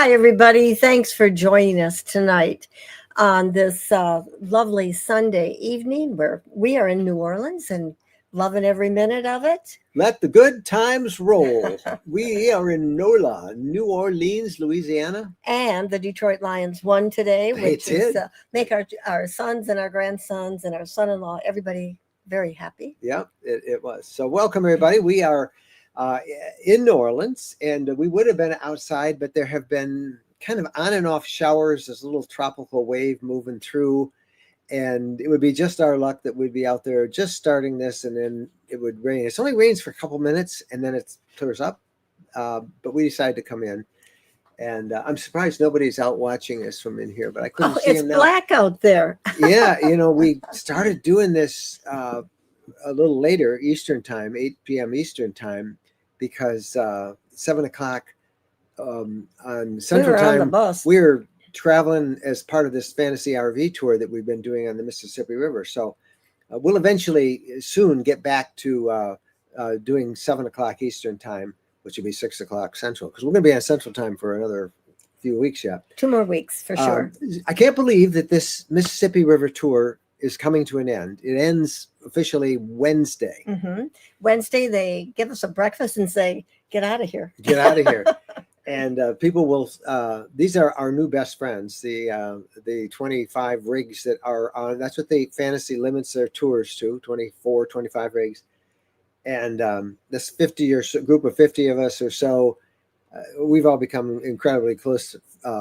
Hi, everybody. Thanks for joining us tonight on this lovely Sunday evening where we are in New Orleans and loving every minute of it. Let the good times roll. We are in NOLA, New Orleans, Louisiana. And the Detroit Lions won today, They which is did. make our sons and our grandsons and our son-in-law, everybody very happy. Yeah, it was. So welcome, everybody. We are in New Orleans, and we would have been outside, but there have been kind of on and off showers. There's a little tropical wave moving through, and it would be just our luck that we'd be out there just starting this, and then it would rain. It only rains for a couple minutes, and then it clears up. But we decided to come in, and I'm surprised nobody's out watching us from in here, but I couldn't see them now. It's black out there. Yeah, we started doing this a little later Eastern time, 8 p.m. Eastern time, because 7 o'clock on Central on the time, bus. we're traveling as part of this fantasy RV tour that we've been doing on the Mississippi River. So we'll eventually soon get back to doing 7 o'clock Eastern time, which would be 6 o'clock Central, because we're going to be on Central time for another few weeks yet. 2 more weeks for sure. I can't believe that this Mississippi River tour is coming to an end. It ends officially Wednesday. Mm-hmm. Wednesday, they give us a breakfast and say, get out of here. Get out of here. And people will, these are our new best friends, the 25 rigs that are on, that's what the fantasy limits their tours to, 24, 25 rigs. And this 50 or so, group of 50 of us or so, we've all become incredibly close,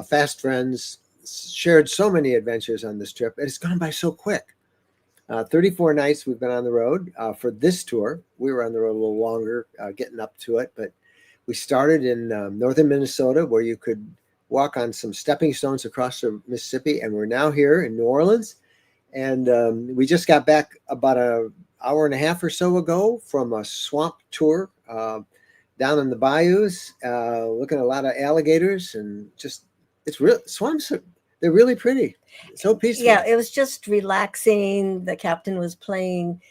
fast friends, shared so many adventures on this trip. It's gone by so quick. 34 nights we've been on the road for this tour. We were on the road a little longer, getting up to it, but we started in northern Minnesota, where you could walk on some stepping stones across the Mississippi, and we're now here in New Orleans. And we just got back about an hour and a half or so ago from a swamp tour down in the bayous, looking at a lot of alligators, and just, it's real. Swamps they're really pretty. So peaceful. Yeah, it was just relaxing. The captain was playing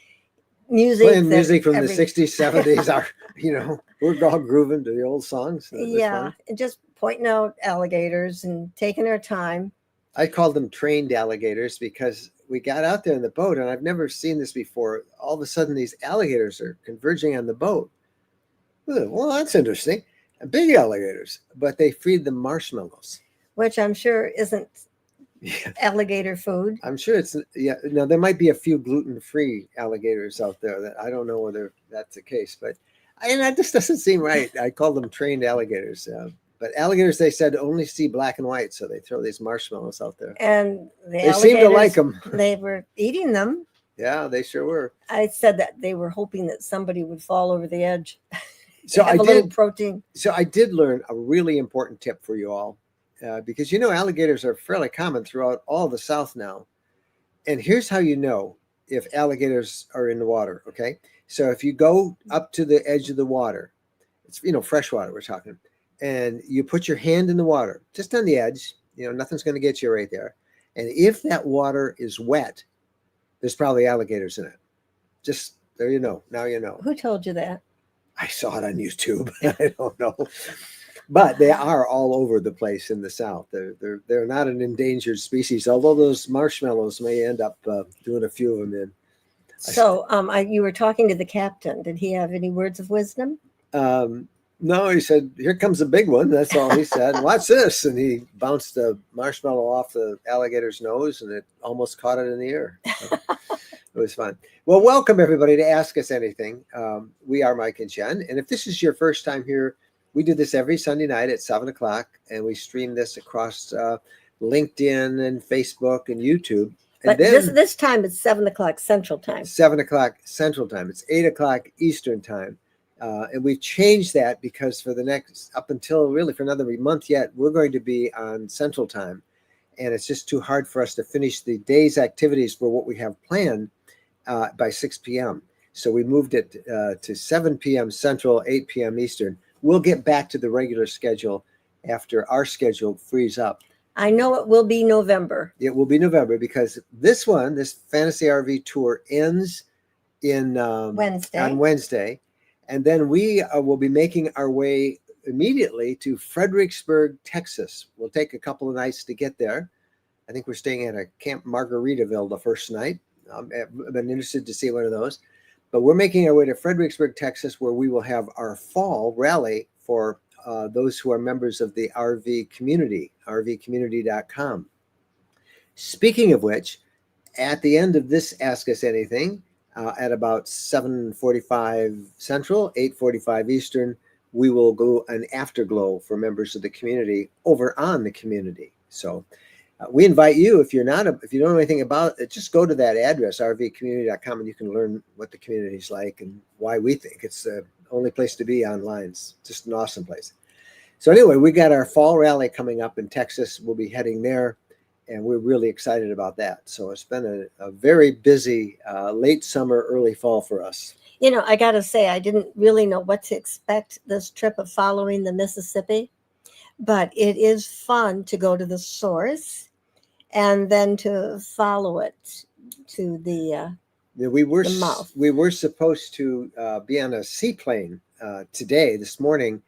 music from the 60s, 70s. We're all grooving to the old songs. Yeah, and just pointing out alligators and taking our time. I called them trained alligators because we got out there in the boat, and I've never seen this before. All of a sudden, these alligators are converging on the boat. Well, that's interesting. Big alligators, but they feed them marshmallows, which I'm sure isn't alligator food. I'm sure it's, no, there might be a few gluten-free alligators out there that I don't know whether that's the case, but that just doesn't seem right. I call them trained alligators. But alligators, they said, only see black and white, so they throw these marshmallows out there. And they seem to like them. They were eating them. Yeah, they sure were. I said that they were hoping that somebody would fall over the edge. So have a little protein. So I did learn a really important tip for you all, because alligators are fairly common throughout all the South now. And here's how you know if alligators are in the water. Okay, so if you go up to the edge of the water, it's fresh water we're talking, and you put your hand in the water, just on the edge, nothing's going to get you right there. And if that water is wet, there's probably alligators in it. Just there, now you know. Who told you that? I saw it on YouTube. I don't know, but they are all over the place in the South. They're not an endangered species, although those marshmallows may end up doing a few of them in. So, you were talking to the captain. Did he have any words of wisdom? No, he said, "Here comes a big one." That's all he said. "Watch this!" And he bounced a marshmallow off the alligator's nose, and it almost caught it in the air. So it was fun. Well, welcome everybody to Ask Us Anything. We are Mike and Jen, and if this is your first time here, we do this every Sunday night at 7 o'clock, and we stream this across LinkedIn and Facebook and YouTube. And but this time it's 7 o'clock Central Time. 7 o'clock Central Time. It's 8 o'clock Eastern Time. And we've changed that because for the next, up until really for another month yet, we're going to be on Central Time. And it's just too hard for us to finish the day's activities for what we have planned by 6 p.m. So we moved it to 7 p.m. Central, 8 p.m. Eastern. We'll get back to the regular schedule after our schedule frees up. I know it will be November. It will be November because this Fantasy RV tour ends on Wednesday. And then we will be making our way immediately to Fredericksburg, Texas. We'll take a couple of nights to get there. I think we're staying at a Camp Margaritaville the first night. I've been interested to see one of those. But we're making our way to Fredericksburg, Texas, where we will have our fall rally for those who are members of the RV community, rvcommunity.com. Speaking of which, at the end of this Ask Us Anything, at about 7:45 Central, 8:45 Eastern, we will go an Afterglow for members of the community over on the community. So we invite you, if you don't know anything about it, just go to that address, rvcommunity.com, and you can learn what the community is like and why we think it's the only place to be online. It's just an awesome place. So anyway, we got our fall rally coming up in Texas. We'll be heading there, and we're really excited about that. So it's been a very busy late summer, early fall for us. You know, I got to say, I didn't really know what to expect this trip of following the Mississippi, but it is fun to go to the source and then to follow it to the we were mouth. We were supposed to be on a seaplane this morning,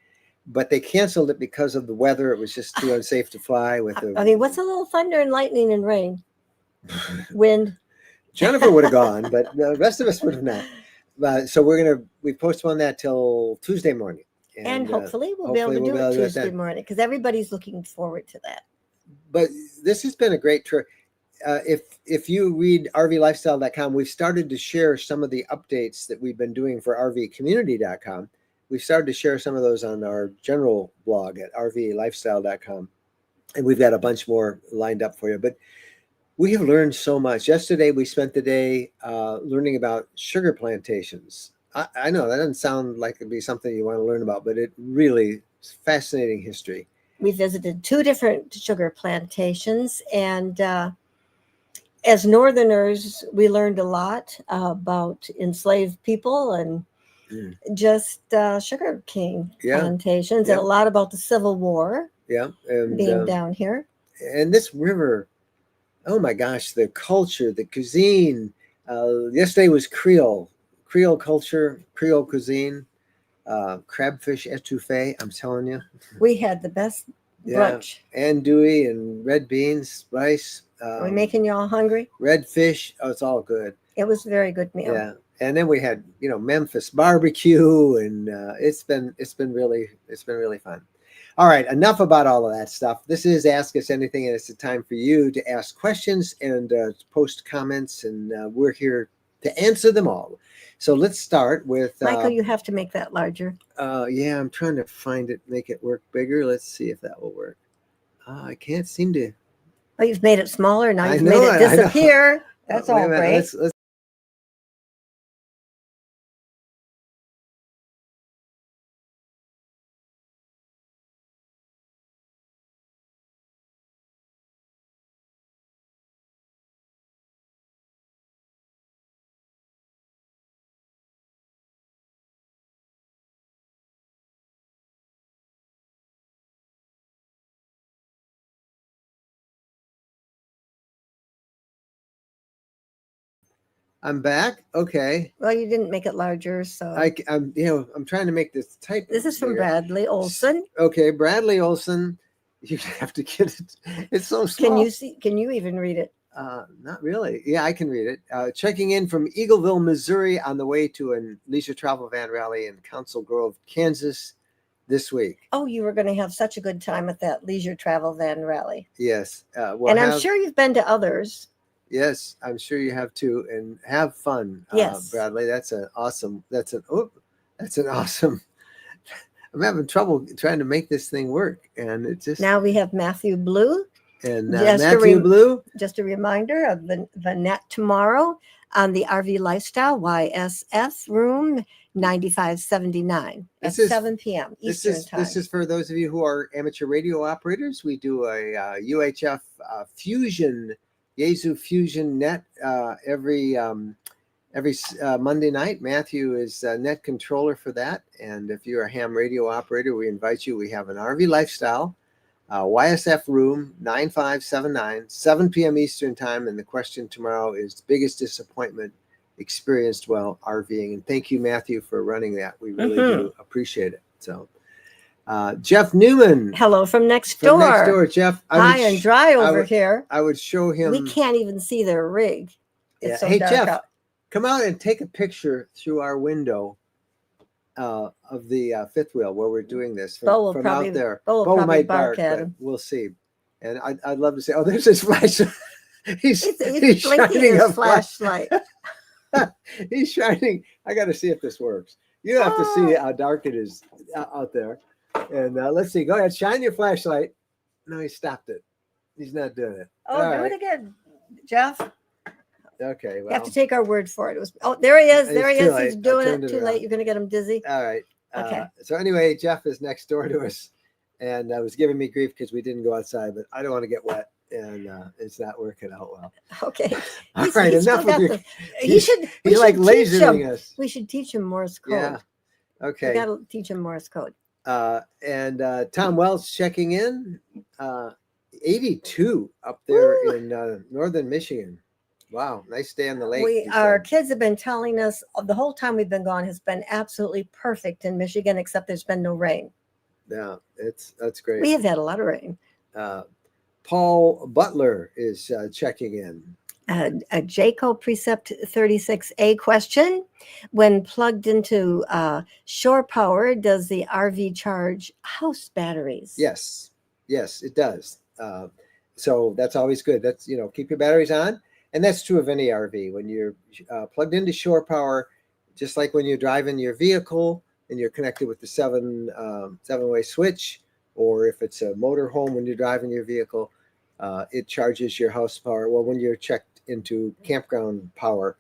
but they canceled it because of the weather. It was just too unsafe to fly with the. I mean, what's a little thunder and lightning and rain, wind? Jennifer would have gone, but the rest of us would have not. So we postponed that till Tuesday morning, and hopefully we'll be able to do it Tuesday morning, because everybody's looking forward to that. But this has been a great trip. If you read rvlifestyle.com, we've started to share some of the updates that we've been doing for rvcommunity.com. We've started to share some of those on our general blog at rvlifestyle.com. And we've got a bunch more lined up for you. But we have learned so much. Yesterday, we spent the day learning about sugar plantations. I know that doesn't sound like it'd be something you want to learn about, but it really is fascinating history. We visited 2 different sugar plantations, and as Northerners, we learned a lot about enslaved people and just sugar cane plantations, and a lot about the Civil War. And being down here. And this river, oh my gosh, the culture, the cuisine. Yesterday was Creole culture, Creole cuisine. Crabfish etouffee, I'm telling you. We had the best brunch. Andouille and red beans, rice. Are we making you all hungry? Red fish. Oh, it's all good. It was a very good meal. Yeah. And then we had, Memphis barbecue, and it's been really fun. All right, enough about all of that stuff. This is Ask Us Anything, and it's a time for you to ask questions and post comments, and we're here to answer them all. So let's start with Michael. You have to make that larger. Yeah, I'm trying to find it, make it work bigger. Let's see if that will work. I can't seem to. Oh, you've made it smaller. Now you've made it disappear. That's all great. Let's I'm back. Okay. Well, you didn't make it larger, so I'm trying to make this type. This is from Bradley Olson. Okay, Bradley Olson. You have to get it. It's so small. Can you see? Can you even read it? Not really. Yeah, I can read it. Checking in from Eagleville, Missouri, on the way to a leisure travel van rally in Council Grove, Kansas, this week. Oh, you were going to have such a good time at that leisure travel van rally. Yes. And I'm sure you've been to others. Yes, I'm sure you have too, and have fun. Yes, Bradley, that's an awesome. I'm having trouble trying to make this thing work, and it just. Now we have Matthew Blue. And Matthew Blue. Just a reminder of the net tomorrow on the RV Lifestyle YSF room 9579 at 7 p.m. Eastern time. This is for those of you who are amateur radio operators. We do a UHF Fusion. Yaesu Fusion net every Monday night. Matthew is net controller for that. And if you're a ham radio operator, we invite you. We have an RV Lifestyle, YSF room 9579, 7 p.m. Eastern time. And the question tomorrow is biggest disappointment experienced while RVing. And thank you, Matthew, for running that. We really do appreciate it. So Jeff Newman Hello from next from door. next door. Jeff, High and dry over here. I would show him. We can't even see their rig. It's so hey, dark Jeff, out. come out and take a picture through our window of the fifth wheel where we're doing this from out there. Bo might bark, but we'll see. And I'd love to say, oh, there's his flashlight. he's blinking his flashlight. He's shining. I got to see if this works. You have to see how dark it is out there. And let's see. Go ahead. Shine your flashlight. No, he stopped it. He's not doing it. Oh, do it again, Jeff. Okay. Well, you have to take our word for it. It was. Oh, there he is. There he is. Late. He's doing it too late. You're going to get him dizzy. All right. Okay. So anyway, Jeff is next door to us, and was giving me grief because we didn't go outside. But I don't want to get wet, and it's not working out well. Okay. All right. Enough of your. He's like lasering us. We should teach him Morse code. Yeah. Okay. We got to teach him Morse code. And Tom Wells checking in. 82 up there in northern Michigan. Wow, nice day on the lake. Our kids have been telling us the whole time we've been gone has been absolutely perfect in Michigan, except there's been no rain. Yeah, that's great. We have had a lot of rain. Paul Butler is checking in. A JACO Precept 36A question. When plugged into shore power, does the RV charge house batteries? Yes, it does. So that's always good. That's, keep your batteries on. And that's true of any RV. When you're plugged into shore power, just like when you're driving your vehicle and you're connected with the seven-way switch, or if it's a motor home when you're driving your vehicle, it charges your house power. Well, when you're checked into campground power,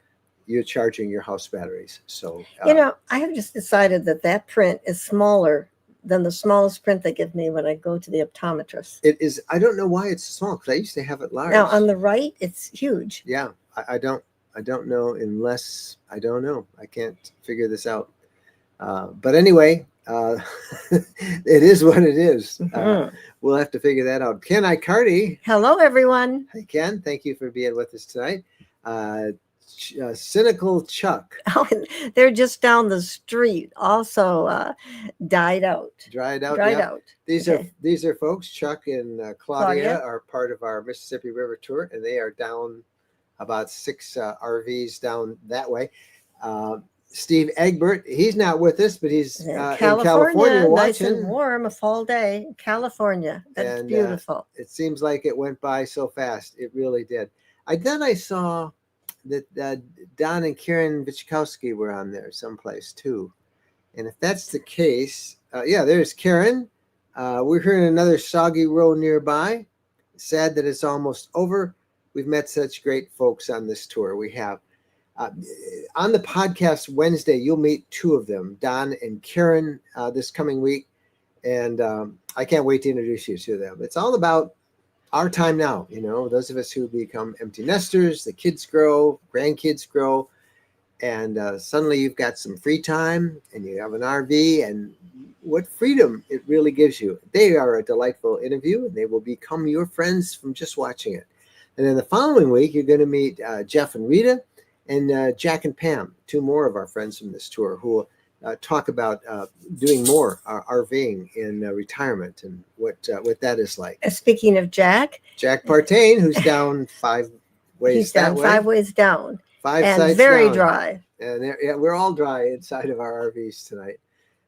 you're charging your house batteries. So, I have just decided that print is smaller than the smallest print they give me when I go to the optometrist. It is. I don't know why it's small, because I used to have it large. Now on the right, it's huge. Yeah, I don't know unless I don't know. I can't figure this out. But anyway, it is what it is. We'll have to figure that out. Ken Icardi. Hello, everyone. Hey, Ken. Thank you for being with us tonight. Cynical Chuck. Oh, they're just down the street. Also dried out. These are folks. Chuck and Claudia are part of our Mississippi River tour, and they are down about 6 RVs down that way. Steve Egbert, he's not with us, but he's in California watching. Nice and warm, a fall day in California. That's beautiful. It seems like it went by so fast. It really did. I saw that Don and Karen Vichkowski were on there someplace too. And if that's the case, there's Karen. We're here in another soggy row nearby. Sad that it's almost over. We've met such great folks on this tour. We have. On the podcast Wednesday, you'll meet 2 of them, Don and Karen, this coming week. And I can't wait to introduce you to them. It's all about our time now, those of us who become empty nesters, the kids grow, grandkids grow, and suddenly you've got some free time and you have an RV, and what freedom it really gives you. They are a delightful interview, and they will become your friends from just watching it. And then the following week, you're going to meet Jeff and Rita and Jack and Pam, 2 more of our friends from this tour who will talk about doing more RVing in retirement and what that is like. Speaking of Jack Partain, who's down 5 ways. He's down 5 ways down. 5 and sites very down. dry. And we're all dry inside of our RVs tonight.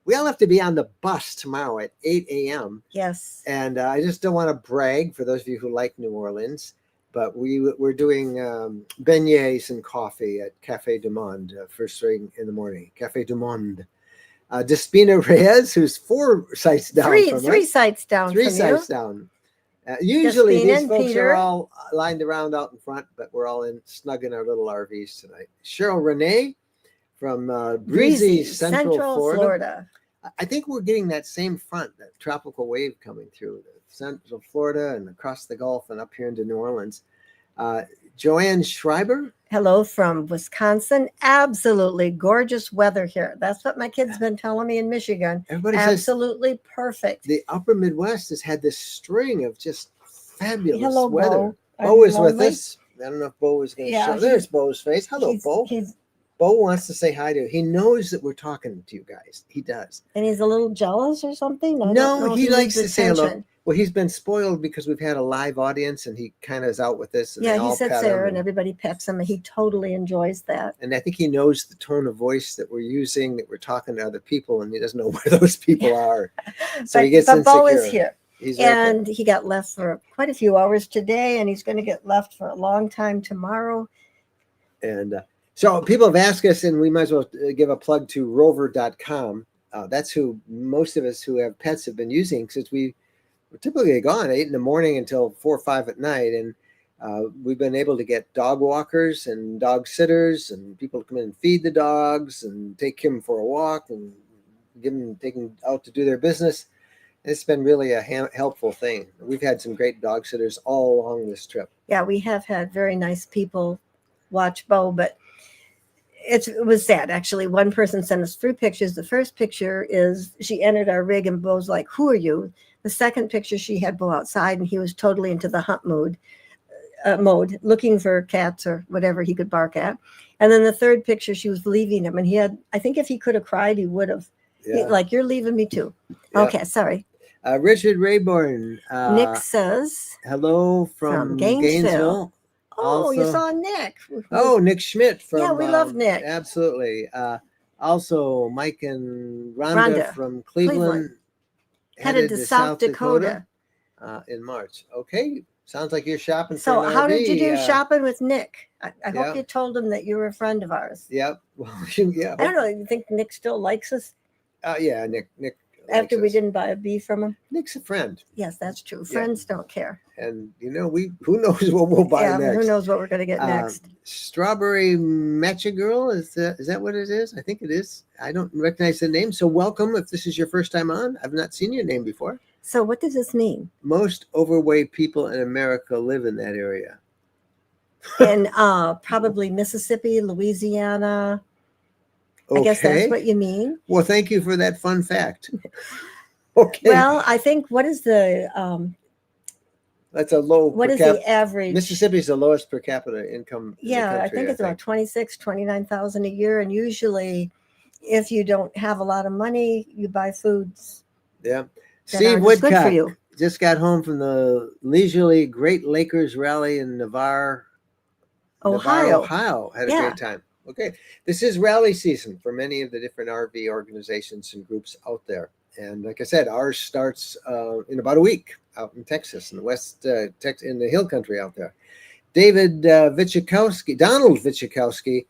We all have to be on the bus tomorrow at 8 a.m. Yes. And I just don't want to brag for those of you who like New Orleans, but we're doing beignets and coffee at Cafe du Monde first thing in the morning. Cafe du Monde. Despina Reyes, who's 4 sites down from us. 3 sites down 3 from sites you. down. Usually Despina these folks Peter. are all lined around out in front, but we're all snug in our little RVs tonight. Cheryl Renee from breezy Central Florida. I think we're getting that same front, that tropical wave coming through Central Florida and across the Gulf and up here into New Orleans. Joanne Schreiber. Hello from Wisconsin. Absolutely gorgeous weather here. That's what my kids been telling me in Michigan. Everybody absolutely perfect. The upper Midwest has had this string of just fabulous Hello, weather. Bo. Bo is with us. I don't know if Bo is going to show. There's Bo's face. Hello, Bo. Bo wants to say hi to you. He knows that we're talking to you guys. He does. And he's a little jealous or something? I don't No, know if he likes needs to say hello. attention. Well, he's been spoiled because we've had a live audience, and he kind of is out with this. And Yeah, they he all sits pet there him, and everybody pets him, and he totally enjoys that. and I think he knows the tone of voice that we're using, that we're talking to other people, and he doesn't know where those people are. So he gets insecure. Bo is here. He's right there. And he got left for quite a few hours today, and he's going to get left for a long time tomorrow. And so people have asked us, and we might as well give a plug to rover.com. That's who most of us who have pets have been using, since we're typically gone 8 in the morning until 4 or 5 at night. And we've been able to get dog walkers and dog sitters, and people to come in and feed the dogs and take him for a walk and take them out to do their business. It's been really a helpful thing. We've had some great dog sitters all along this trip. Yeah, we have had very nice people watch Bo, but it was sad, actually. One person sent us 3 pictures. The first picture is she entered our rig, and Bo's like, "Who are you?" The second picture, she had Bo outside, and he was totally into the hunt mode, looking for cats or whatever he could bark at. And then the third picture, she was leaving him, and he had, I think if he could have cried, he would have. Yeah. Like, "You're leaving me too." Yeah. Okay, sorry. Richard Rayborn. Nick says, hello from Gainesville. Oh, also, you saw Nick. Oh, Nick Schmidt from. Yeah, we love Nick. Absolutely. Also, Mike and Rhonda from Cleveland. Headed to South Dakota. In March. Okay. Sounds like you're shopping. So for an how RV. did you do shopping with Nick? I hope you told him that you were a friend of ours. Yep. Well, yeah. I don't know. You think Nick still likes us? Yeah, Nick. After we didn't buy a bee from him? Nick's a friend. Yes, that's true. Friends don't care. And who knows what we'll buy next? Who knows what we're going to get next? Strawberry Matcha Girl, is that what it is? I think it is. I don't recognize the name. So welcome if this is your first time on. I've not seen your name before. So what does this mean? Most overweight people in America live in that area. And probably Mississippi, Louisiana. Okay. I guess that's what you mean. Well, thank you for that fun fact. Okay. Well, I think what is the that's a low. What is the average? Mississippi is the lowest per capita income. Yeah, in the country, I think it's about 29,000 a year. And usually, if you don't have a lot of money, you buy foods. Yeah. Steve Woodcock good for you. Just got home from the leisurely Great Lakers Rally in Navarre, Ohio. Had a great time. Okay. This is rally season for many of the different RV organizations and groups out there. And like I said, ours starts in about a week out in Texas, in the West, in the Hill Country out there. Donald Vichikowski,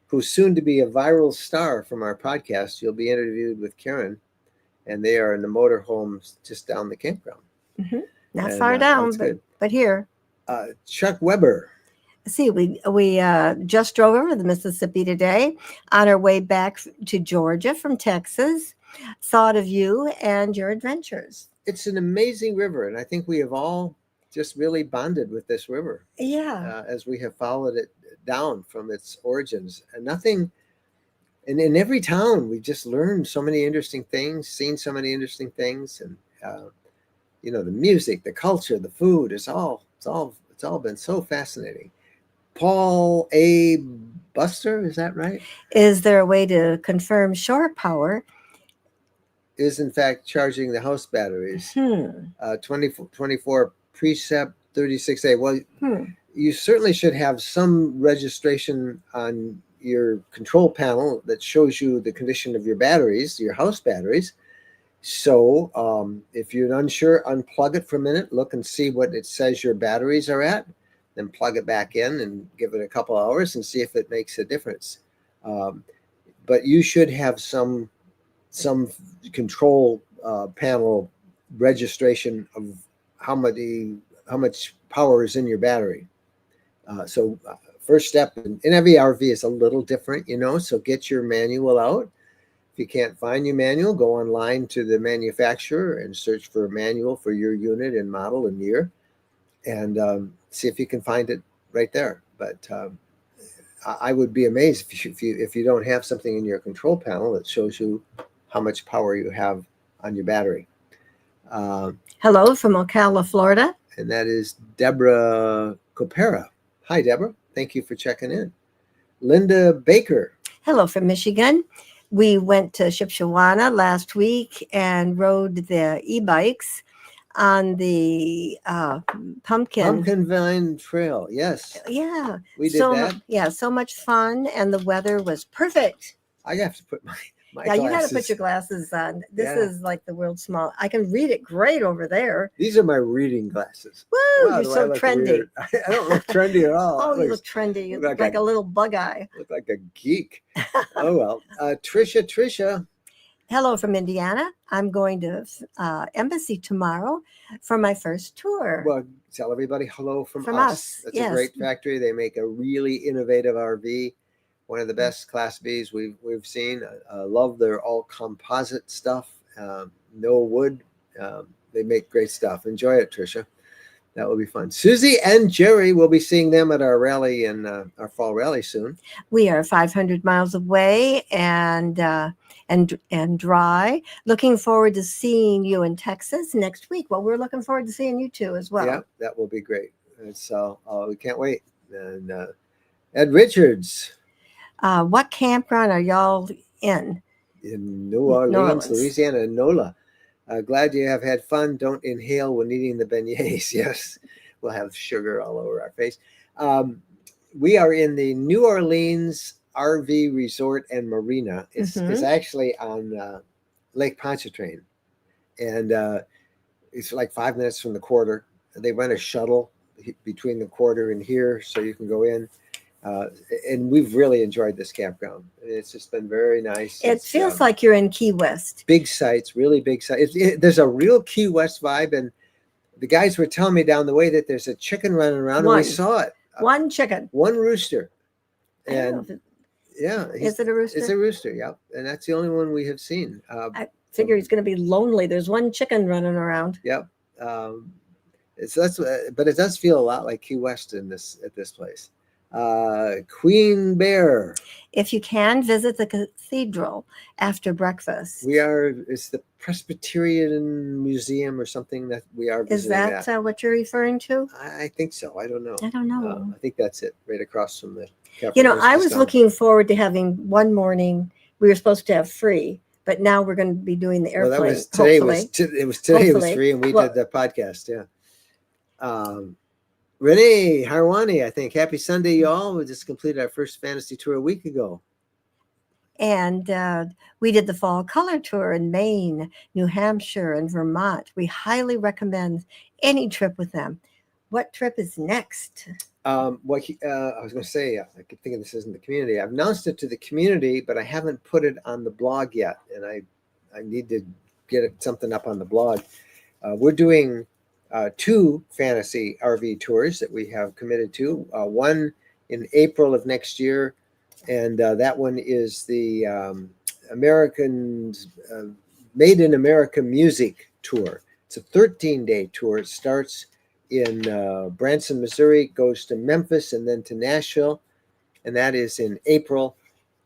who's soon to be a viral star from our podcast. You'll be interviewed with Karen, and they are in the motorhomes just down the campground. Mm-hmm. Not far down, but here. Chuck Weber. See, we just drove over the Mississippi today on our way back to Georgia from Texas. Thought of you and your adventures. It's an amazing river, and I think we have all just really bonded with this river. Yeah. As we have followed it down from its origins. And in every town, we've just learned so many interesting things, seen so many interesting things, and the music, the culture, the food, it's all been so fascinating. Paul A. Buster, is that right? Is there a way to confirm shore power? Is in fact charging the house batteries. 24 Precept 36A. Well, you certainly should have some registration on your control panel that shows you the condition of your batteries, your house batteries. So if you're unsure, unplug it for a minute, look and see what it says your batteries are at, then plug it back in and give it a couple hours and see if it makes a difference. But you should have some control panel registration of how much power is in your battery. So first step in every RV is a little different, so get your manual out. If you can't find your manual, go online to the manufacturer and search for a manual for your unit and model and year, and see if you can find it right there. But I would be amazed if you don't have something in your control panel that shows you how much power you have on your battery. Hello from Ocala, Florida. And that is Deborah Copera. Hi, Deborah. Thank you for checking in. Linda Baker. Hello from Michigan. We went to Shipshewana last week and rode the e-bikes on the Pumpkin Vine Trail. Yes, Yeah, we did that. Yeah, so much fun, and the weather was perfect. I have to put my Yeah, glasses. you got to put your glasses on. This Yeah. is like the world's small. I can read it great over there. These are my reading glasses. Woo, Wow, you're do I so look trendy. weird? I don't look trendy at all. Oh, you look trendy. You look like a little bug eye. Look like a geek. Oh well. Trisha. Hello from Indiana. I'm going to Embassy tomorrow for my first tour. Well, tell everybody hello from From us. us, That's yes. a great factory. They make a really innovative RV. One of the best Class Bs we've seen. Love their all composite stuff. No wood. They make great stuff. Enjoy it, Trisha. That will be fun. Susie and Jerry will be seeing them at our rally in our fall rally soon. We are 500 miles away and dry. Looking forward to seeing you in Texas next week. Well, we're looking forward to seeing you too as well. Yeah, that will be great. So we can't wait. And Ed Richards. What campground are y'all in? In New Orleans, Louisiana, NOLA. Glad you have had fun. Don't inhale when eating the beignets. Yes, we'll have sugar all over our face. We are in the New Orleans RV Resort and Marina. It's actually on Lake Pontchartrain. And it's like 5 minutes from the quarter. They run a shuttle between the quarter and here so you can go in. And we've really enjoyed this campground. It's just been very nice. It feels like you're in Key West. Big sites, really big sites. There's a real Key West vibe. And the guys were telling me down the way that there's a chicken running around, and we saw it. One chicken. One rooster. And yeah. Is it a rooster? It's a rooster, yeah. And that's the only one we have seen. I figure he's going to be lonely. There's one chicken running around. Yep. But it does feel a lot like Key West at this place. Queen Bear. If you can, visit the cathedral after breakfast. It's the Presbyterian Museum or something that we are visiting. Is that what you're referring to? I think so. I don't know. I don't know. I think that's it, right across from the Capitol. You know, I was looking forward to having one morning we were supposed to have free, but now we're going to be doing the airplane. Well, that was today. It was free, and we did the podcast. Yeah. Renee Harwani, I think. Happy Sunday, y'all. We just completed our first fantasy tour a week ago. And we did the fall color tour in Maine, New Hampshire, and Vermont. We highly recommend any trip with them. What trip is next? I was going to say, I keep thinking this isn't the community. I've announced it to the community, but I haven't put it on the blog yet. And I need to get something up on the blog. We're doing 2 fantasy RV tours that we have committed to. One in April of next year, and that one is the Made in America Music Tour. It's a 13-day tour. It starts in Branson, Missouri, goes to Memphis, and then to Nashville, and that is in April.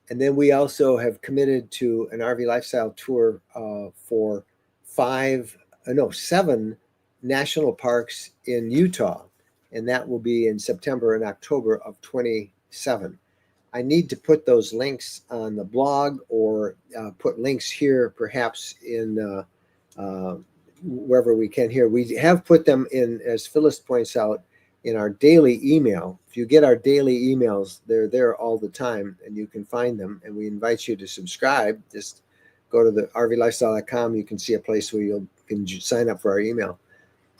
And then we also have committed to an RV lifestyle tour for 7 national parks in Utah, and that will be in September and October of 27. I need to put those links on the blog or put links here, perhaps in wherever we can here. We have put them in, as Phyllis points out, in our daily email. If you get our daily emails, they're there all the time, and you can find them, and we invite you to subscribe. Just go to the rvlifestyle.com. You can see a place where you can sign up for our email.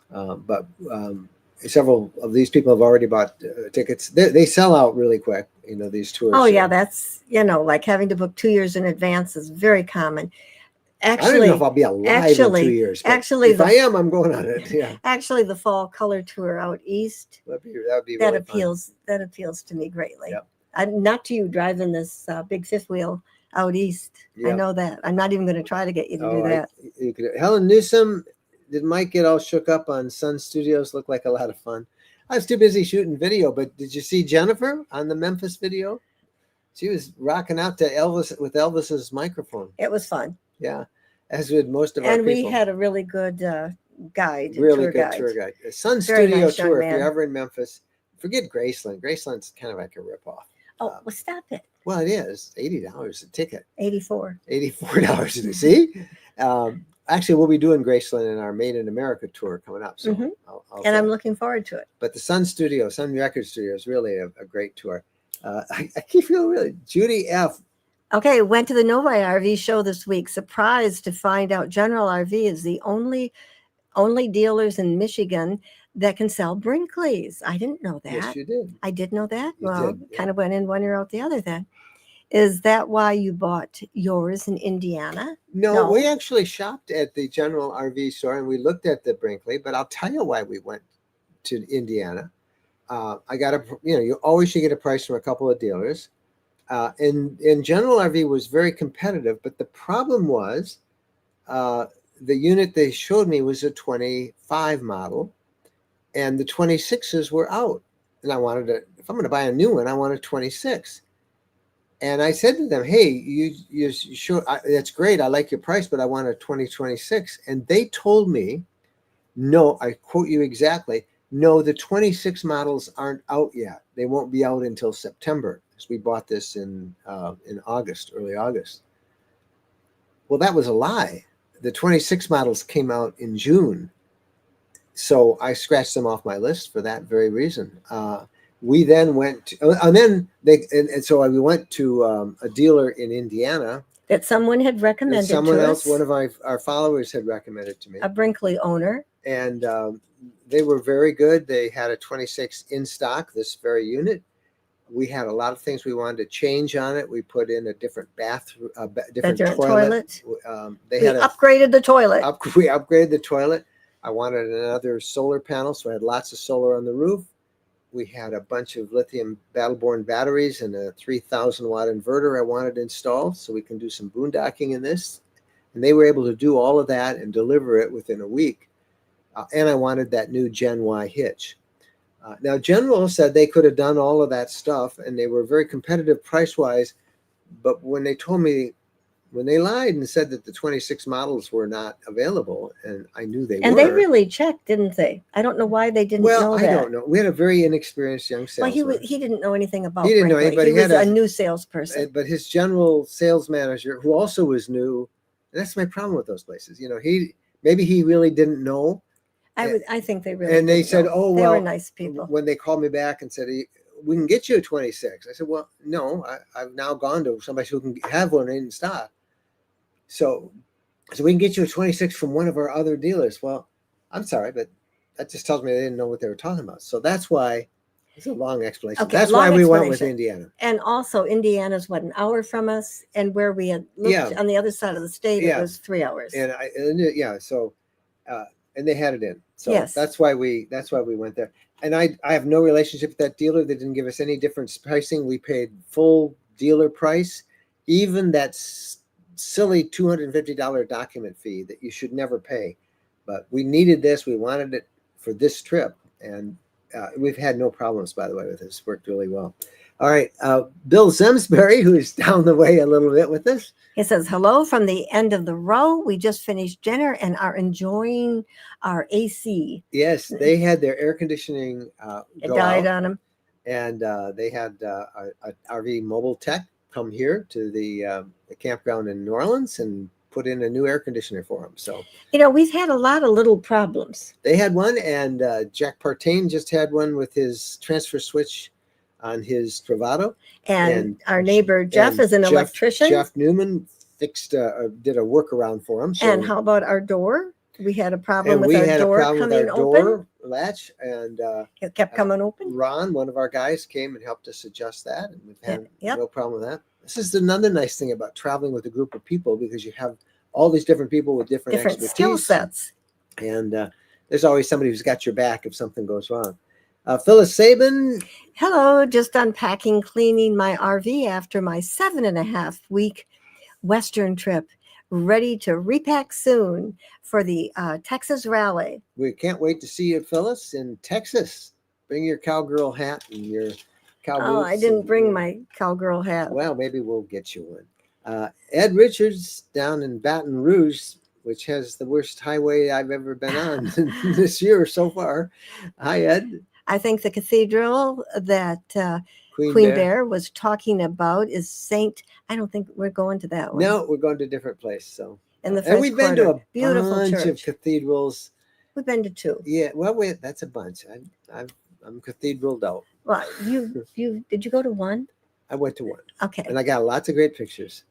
But several of these people have already bought tickets. They sell out really quick, these tours. Oh, yeah, that's, like having to book 2 years in advance is very common. Actually, I don't know if I'll be alive in 2 years. If I am, I'm going on it. Yeah. Actually, the fall color tour out east, that would be really appeals. Fun. That appeals to me greatly. Yep. Not to you driving this big fifth wheel out east. Yep. I know that. I'm not even going to try to get you to do that. Helen Newsom. Did Mike get all shook up on Sun Studios? Looked like a lot of fun. I was too busy shooting video, but did you see Jennifer on the Memphis video? She was rocking out to Elvis with Elvis's microphone. It was fun. Yeah, as with most of our people. And we had a really good guide. Really good tour guide. A Sun Very Studio nice tour. man. If you're ever in Memphis, forget Graceland. Graceland's kind of like a ripoff. Oh, well, stop it. Well, it is $80 a ticket. 84. $84 to see. Actually, we'll be doing Graceland in our Made in America tour coming up. So Mhm. I'll And I'm say. looking forward to it. But the Sun Record Studio is really a great tour. I keep feeling really Judy F. Okay, went to the Novi RV show this week. Surprised to find out General RV is the only dealers in Michigan that can sell Brinkley's. I didn't know that. Yes, you did. I did know that. You Well, did, yeah. kind of went in one ear out the other then. Is that why you bought yours in Indiana? No, we actually shopped at the General RV store and we looked at the Brinkley, but I'll tell you why we went to Indiana. I got you always should get a price from a couple of dealers. And General RV was very competitive, but the problem was the unit they showed me was a 25 model and the 26s were out. And I wanted to, if I'm going to buy a new one, I want a 26. And I said to them, hey, you sure, that's great. I like your price, but I want a 2026. And they told me, no, I quote you exactly, no, the 26 models aren't out yet. They won't be out until September. Because we bought this in August, early August. Well, that was a lie. The 26 models came out in June. So I scratched them off my list for that very reason. We then went to, and then so we went to a dealer in Indiana That someone had recommended someone to else, us. one of our followers had recommended to me. A Brinkley owner. And they were very good. They had a 26 in stock, this very unit. We had a lot of things we wanted to change on it. We put in a different bathroom, different toilet. We upgraded the toilet. We upgraded the toilet. I wanted another solar panel, so I had lots of solar on the roof. We had a bunch of lithium battle-borne batteries and a 3,000 watt inverter I wanted installed so we can do some boondocking in this. And they were able to do all of that and deliver it within a week. And I wanted that new Gen Y hitch. Now, General said they could have done all of that stuff and they were very competitive price-wise. But when they told me, when they lied and said that the 26 models were not available, and I knew they were. And they really checked, didn't they? I don't know why they didn't know that. I don't know. We had a very inexperienced young salesman. Well, he didn't know anything about He didn't know Brinkley. anybody. He was a new salesperson. But his general sales manager, who also was new, and that's my problem with those places. Maybe he really didn't know. I think they really. And they said, "Oh, well." They were nice people. When they called me back and said, "We can get you a 26," I said, "Well, no, I've now gone to somebody who can have one in stock. So we can get you a 26 from one of our other dealers." Well, I'm sorry, but that just tells me they didn't know what they were talking about. So that's why it's a long explanation. Okay, that's why we went with Indiana. And also, Indiana's an hour from us, and where we had looked on the other side of the state, it was 3 hours. And they had it in. So yes. that's why we went there. And I have no relationship with that dealer. They didn't give us any different pricing. We paid full dealer price, even that silly $250 document fee that you should never pay. But we needed this. We wanted it for this trip. And we've had no problems, by the way, with this. Worked really well. All right. Bill Zemsbury, who is down the way a little bit with this. He says, hello from the end of the row. We just finished dinner and are enjoying our AC. Yes, they had their air conditioning it died on them. And they had an RV mobile tech come here to the campground in New Orleans and put in a new air conditioner for them. So, we've had a lot of little problems. They had one, and Jack Partain just had one with his transfer switch on his Travato. And our neighbor Jeff is an electrician. Jeff Newman did a workaround for him. So, and how about our door? We had a problem with our door coming open. Latch, and it kept coming open. Ron, one of our guys, came and helped us adjust that, and we've had no problem with that. This is another nice thing about traveling with a group of people, because you have all these different people with different expertise, skill sets, and there's always somebody who's got your back if something goes wrong. Phyllis Sabin. Hello, just unpacking, cleaning my RV after my 7.5 week Western trip. Ready to repack soon for the Texas rally. We can't wait to see you, Phyllis, in Texas. Bring your cowgirl hat and your cowboots. Oh, I didn't bring my cowgirl hat. Well, maybe we'll get you one. Ed Richards down in Baton Rouge, which has the worst highway I've ever been on this year so far. Hi, Ed. I think the cathedral that Queen Bear was talking about is Saint. I don't think we're going to that one. No, we're going to a different place. So, In the and we've been to a beautiful bunch of church. cathedrals. We've been to 2. Yeah, well, that's a bunch. I'm cathedraled out. Well, did you go to 1? I went to 1. Okay. And I got lots of great pictures.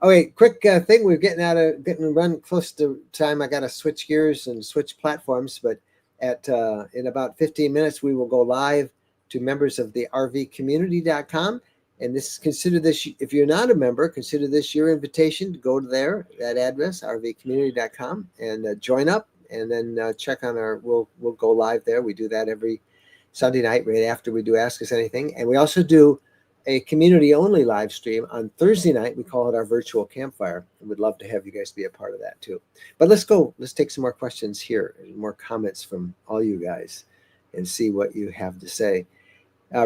Okay, quick thing. We're getting run close to time. I got to switch gears and switch platforms, but in about 15 minutes, we will go live to members of the RVcommunity.com. And consider this, if you're not a member, consider this your invitation to go to that address, RVcommunity.com, and join up, and then check on we'll go live there. We do that every Sunday night right after we do Ask Us Anything. And we also do a community-only live stream on Thursday night. We call it our virtual campfire, and we'd love to have you guys be a part of that too. But let's take some more questions here, and more comments from all you guys, and see what you have to say.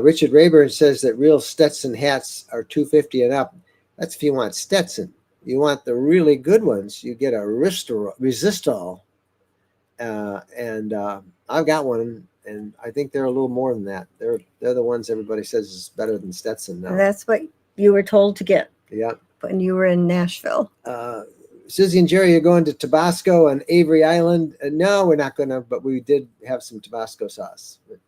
Richard Rayburn says that real Stetson hats are $250 and up. That's if you want Stetson. You want the really good ones, you get a Resistol. And I've got one, and I think they're a little more than that. They're the ones everybody says is better than Stetson now. And that's what you were told to get. Yeah. When you were in Nashville. Susie and Jerry are going to Tabasco and Avery Island. No, we're not going to, but we did have some Tabasco sauce. But,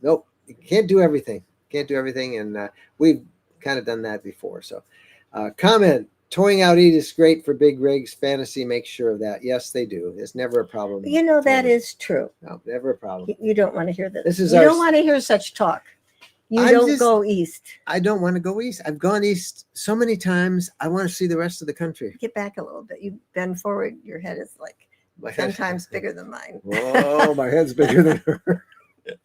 nope, you can't do everything. And we've kind of done that before. So comment, towing out is great for big rigs. Fantasy makes sure of that. Yes, they do. It's never a problem. You know, that is true. No, never a problem. You don't want to hear that. You don't want to hear such talk. You don't go east. I don't want to go east. I've gone east so many times. I want to see the rest of the country. Get back a little bit. You bend forward. Your head is like 10 times bigger than mine. Oh, my head's bigger than her.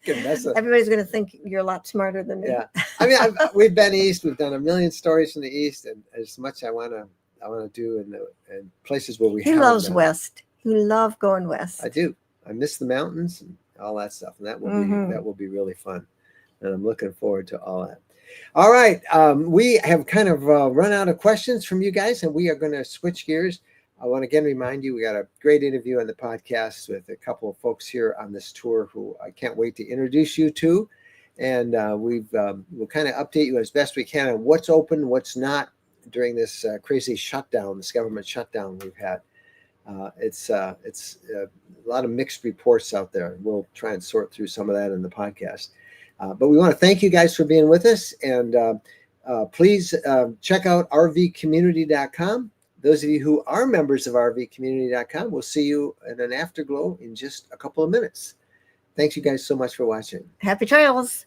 Everybody's going to think you're a lot smarter than me. Yeah, I mean, we've been east. We've done a million stories from the east, and as much I want to do in places where we. He loves west. You love going west. I do. I miss the mountains and all that stuff, and that will be really fun. And I'm looking forward to all that. All right. We have kind of run out of questions from you guys, and we are going to switch gears. I want to again remind you, we got a great interview on the podcast with a couple of folks here on this tour who I can't wait to introduce you to. And we'll kind of update you as best we can on what's open, what's not during this crazy shutdown, this government shutdown we've had. It's a lot of mixed reports out there. We'll try and sort through some of that in the podcast. But we want to thank you guys for being with us. And please check out rvcommunity.com. Those of you who are members of rvcommunity.com, we'll see you in an Afterglow in just a couple of minutes. Thanks you guys so much for watching. Happy trails.